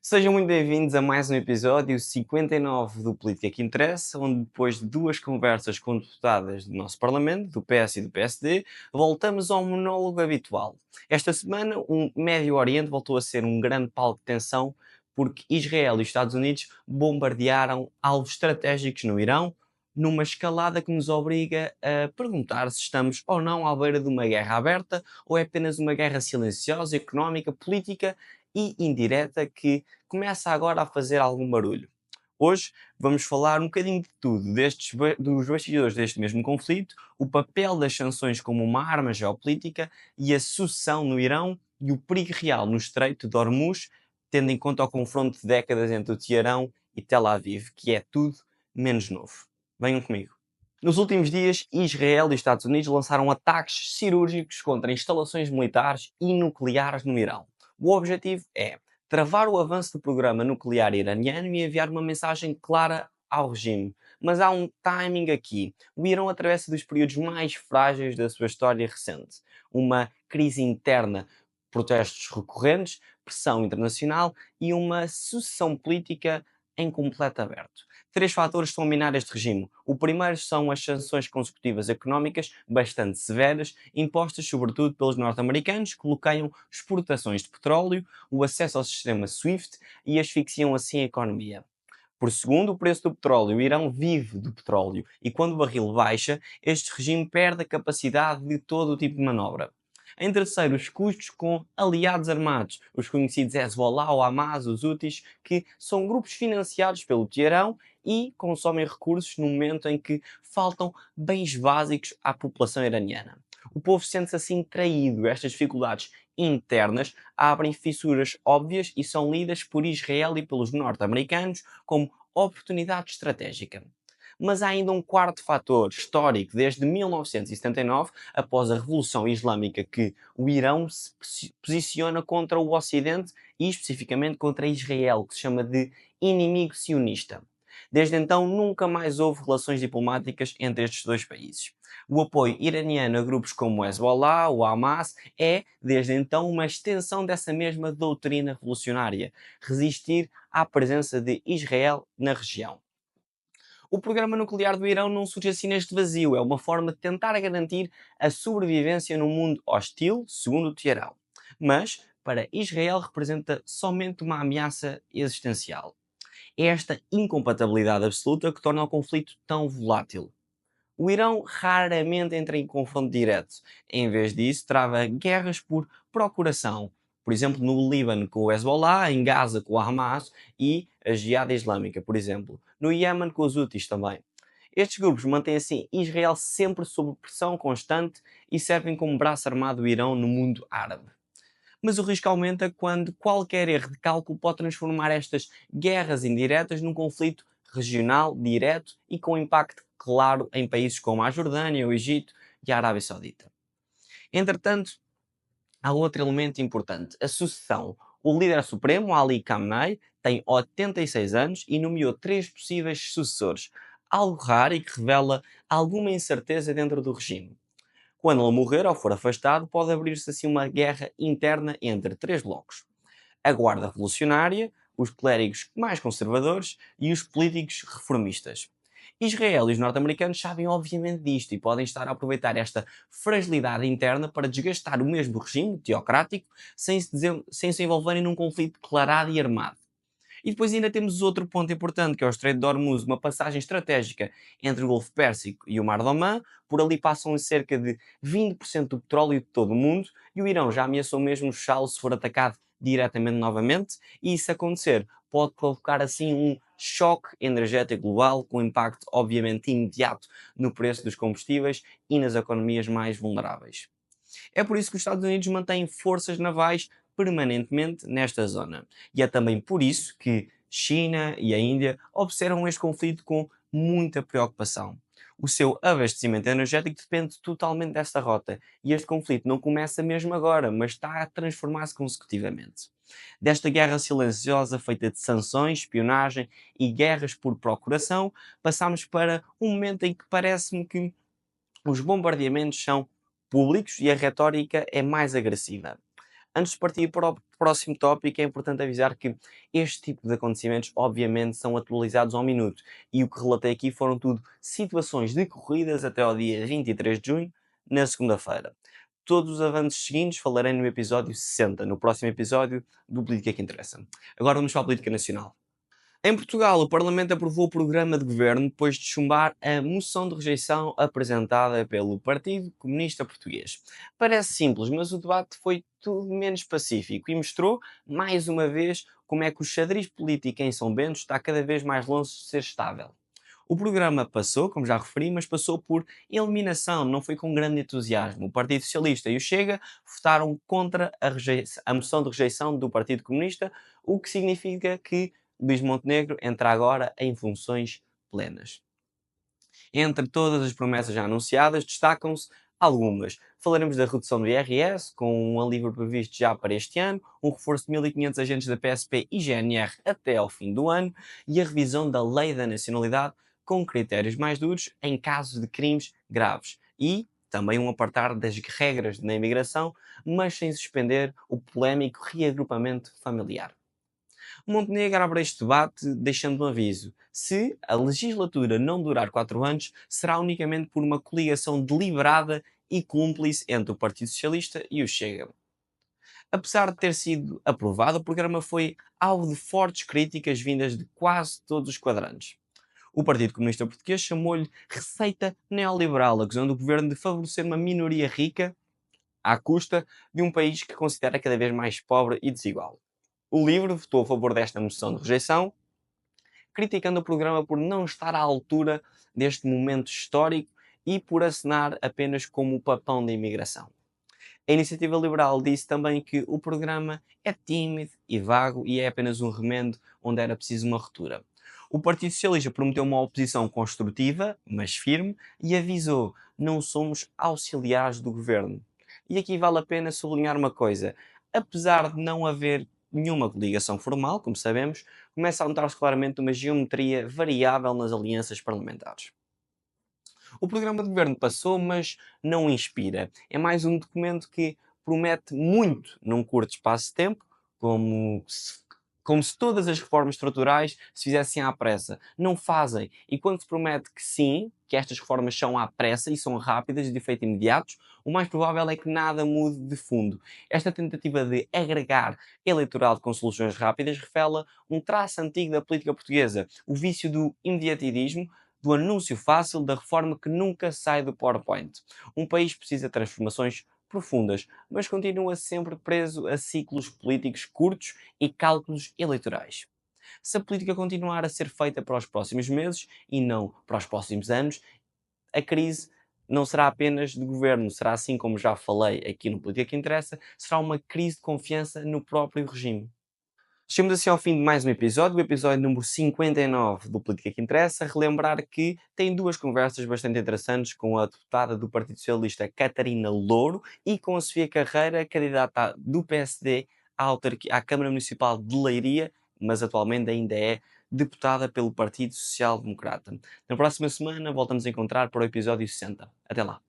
Sejam muito bem-vindos a mais um episódio 59 do Política que Interessa, onde depois de duas conversas com deputadas do nosso Parlamento, do PS e do PSD, voltamos ao monólogo habitual. Esta semana, o Médio Oriente voltou a ser um grande palco de tensão porque Israel e os Estados Unidos bombardearam alvos estratégicos no Irão, numa escalada que nos obriga a perguntar se estamos ou não à beira de uma guerra aberta ou é apenas uma guerra silenciosa, económica, política e indireta que começa agora a fazer algum barulho. Hoje vamos falar um bocadinho de tudo, dos bastidores deste mesmo conflito, o papel das sanções como uma arma geopolítica e a sucessão no Irão e o perigo real no Estreito de Hormuz, tendo em conta o confronto de décadas entre o Teherão e Tel Aviv, que é tudo menos novo. Venham comigo. Nos últimos dias, Israel e os Estados Unidos lançaram ataques cirúrgicos contra instalações militares e nucleares no Irão. O objetivo é travar o avanço do programa nuclear iraniano e enviar uma mensagem clara ao regime. Mas há um timing aqui. O Irão atravessa dos períodos mais frágeis da sua história recente. Uma crise interna, protestos recorrentes, pressão internacional e uma sucessão política em completo aberto. Três fatores estão a minar este regime. O primeiro são as sanções consecutivas económicas bastante severas, impostas sobretudo pelos norte-americanos, que bloqueiam exportações de petróleo, o acesso ao sistema SWIFT e asfixiam assim a economia. Por segundo, o preço do petróleo. O Irão vive do petróleo e quando o barril baixa, este regime perde a capacidade de todo o tipo de manobra. Em terceiro, os custos com aliados armados, os conhecidos Hezbollah ou Hamas, os Houthis, que são grupos financiados pelo Teherão e consomem recursos no momento em que faltam bens básicos à população iraniana. O povo sente-se assim traído. Estas dificuldades internas abrem fissuras óbvias e são lidas por Israel e pelos norte-americanos como oportunidade estratégica. Mas há ainda um quarto fator histórico. Desde 1979, após a Revolução Islâmica, que o Irão se posiciona contra o Ocidente e especificamente contra Israel, que se chama de inimigo sionista. Desde então, nunca mais houve relações diplomáticas entre estes dois países. O apoio iraniano a grupos como o Hezbollah ou Hamas é, desde então, uma extensão dessa mesma doutrina revolucionária: resistir à presença de Israel na região. O programa nuclear do Irão não surge assim neste vazio, é uma forma de tentar garantir a sobrevivência num mundo hostil, segundo o Teherão. Mas, para Israel, representa somente uma ameaça existencial. É esta incompatibilidade absoluta que torna o conflito tão volátil. O Irão raramente entra em confronto direto. Em vez disso, trava guerras por procuração. Por exemplo, no Líbano com o Hezbollah, em Gaza com o Hamas e a Jihad Islâmica, por exemplo. No Iémen com os Houthis também. Estes grupos mantêm assim Israel sempre sob pressão constante e servem como braço armado do Irão no mundo árabe. Mas o risco aumenta quando qualquer erro de cálculo pode transformar estas guerras indiretas num conflito regional, direto e com impacto claro em países como a Jordânia, o Egito e a Arábia Saudita. Entretanto, há outro elemento importante, a sucessão. O líder supremo, Ali Khamenei, tem 86 anos e nomeou três possíveis sucessores, algo raro e que revela alguma incerteza dentro do regime. Quando ele morrer ou for afastado, pode abrir-se assim uma guerra interna entre três blocos: a Guarda Revolucionária, os clérigos mais conservadores e os políticos reformistas. Israel e os norte-americanos sabem obviamente disto e podem estar a aproveitar esta fragilidade interna para desgastar o mesmo regime teocrático sem se envolverem num conflito declarado e armado. E depois ainda temos outro ponto importante, que é o Estreito de Hormuz, uma passagem estratégica entre o Golfo Pérsico e o Mar de Omã. Por ali passam cerca de 20% do petróleo de todo o mundo e o Irão já ameaçou mesmo fechá-lo se for atacado diretamente novamente. E se acontecer, pode provocar assim um choque energético global com impacto obviamente imediato no preço dos combustíveis e nas economias mais vulneráveis. É por isso que os Estados Unidos mantêm forças navais permanentemente nesta zona. E é também por isso que China e a Índia observam este conflito com muita preocupação. O seu abastecimento energético depende totalmente desta rota e este conflito não começa mesmo agora, mas está a transformar-se consecutivamente. Desta guerra silenciosa feita de sanções, espionagem e guerras por procuração, passamos para um momento em que parece-me que os bombardeamentos são públicos e a retórica é mais agressiva. Antes de partir para o próximo tópico, é importante avisar que este tipo de acontecimentos, obviamente, são atualizados ao minuto. E o que relatei aqui foram tudo situações decorridas até ao dia 23 de junho, na segunda-feira. Todos os avanços seguintes falarei no episódio 60, no próximo episódio do Política que Interessa. Agora vamos para a política nacional. Em Portugal, o Parlamento aprovou o programa de governo depois de chumbar a moção de rejeição apresentada pelo Partido Comunista Português. Parece simples, mas o debate foi tudo menos pacífico e mostrou, mais uma vez, como é que o xadrez político em São Bento está cada vez mais longe de ser estável. O programa passou, como já referi, mas passou por eliminação, não foi com grande entusiasmo. O Partido Socialista e o Chega votaram contra a moção de rejeição do Partido Comunista, o que significa que Luís Montenegro entra agora em funções plenas. Entre todas as promessas já anunciadas, destacam-se algumas. Falaremos da redução do IRS, com um alívio previsto já para este ano, um reforço de 1.500 agentes da PSP e GNR até ao fim do ano e a revisão da Lei da Nacionalidade com critérios mais duros em casos de crimes graves. E também um apartar das regras na imigração, mas sem suspender o polémico reagrupamento familiar. Montenegro abre este debate deixando um aviso. Se a legislatura não durar 4 anos, será unicamente por uma coligação deliberada e cúmplice entre o Partido Socialista e o Chega. Apesar de ter sido aprovado, o programa foi alvo de fortes críticas vindas de quase todos os quadrantes. O Partido Comunista Português chamou-lhe receita neoliberal, acusando o governo de favorecer uma minoria rica à custa de um país que considera cada vez mais pobre e desigual. O LIVRE votou a favor desta moção de rejeição, criticando o programa por não estar à altura deste momento histórico e por assinar apenas como o papão da imigração. A Iniciativa Liberal disse também que o programa é tímido e vago e é apenas um remendo onde era preciso uma ruptura. O Partido Socialista prometeu uma oposição construtiva, mas firme, e avisou: não somos auxiliares do governo. E aqui vale a pena sublinhar uma coisa: apesar de não haver nenhuma coligação formal, como sabemos, começa a notar-se claramente uma geometria variável nas alianças parlamentares. O programa de governo passou, mas não inspira. É mais um documento que promete muito num curto espaço de tempo, como se todas as reformas estruturais se fizessem à pressa. Não fazem. E quando se promete que sim, que estas reformas são à pressa e são rápidas e de efeito imediatos, o mais provável é que nada mude de fundo. Esta tentativa de agregar eleitorado com soluções rápidas revela um traço antigo da política portuguesa, o vício do imediatismo, do anúncio fácil da reforma que nunca sai do PowerPoint. Um país precisa de transformações profundas, mas continua sempre preso a ciclos políticos curtos e cálculos eleitorais. Se a política continuar a ser feita para os próximos meses e não para os próximos anos, a crise não será apenas de governo, será, assim como já falei aqui no Política que Interessa, será uma crise de confiança no próprio regime. Chegamos assim ao fim de mais um episódio, o episódio número 59 do Política que Interessa. Relembrar que tem duas conversas bastante interessantes com a deputada do Partido Socialista Catarina Louro e com a Sofia Carreira, candidata do PSD à Câmara Municipal de Leiria, mas atualmente ainda é deputada pelo Partido Social Democrata. Na próxima semana voltamos a encontrar para o episódio 60. Até lá.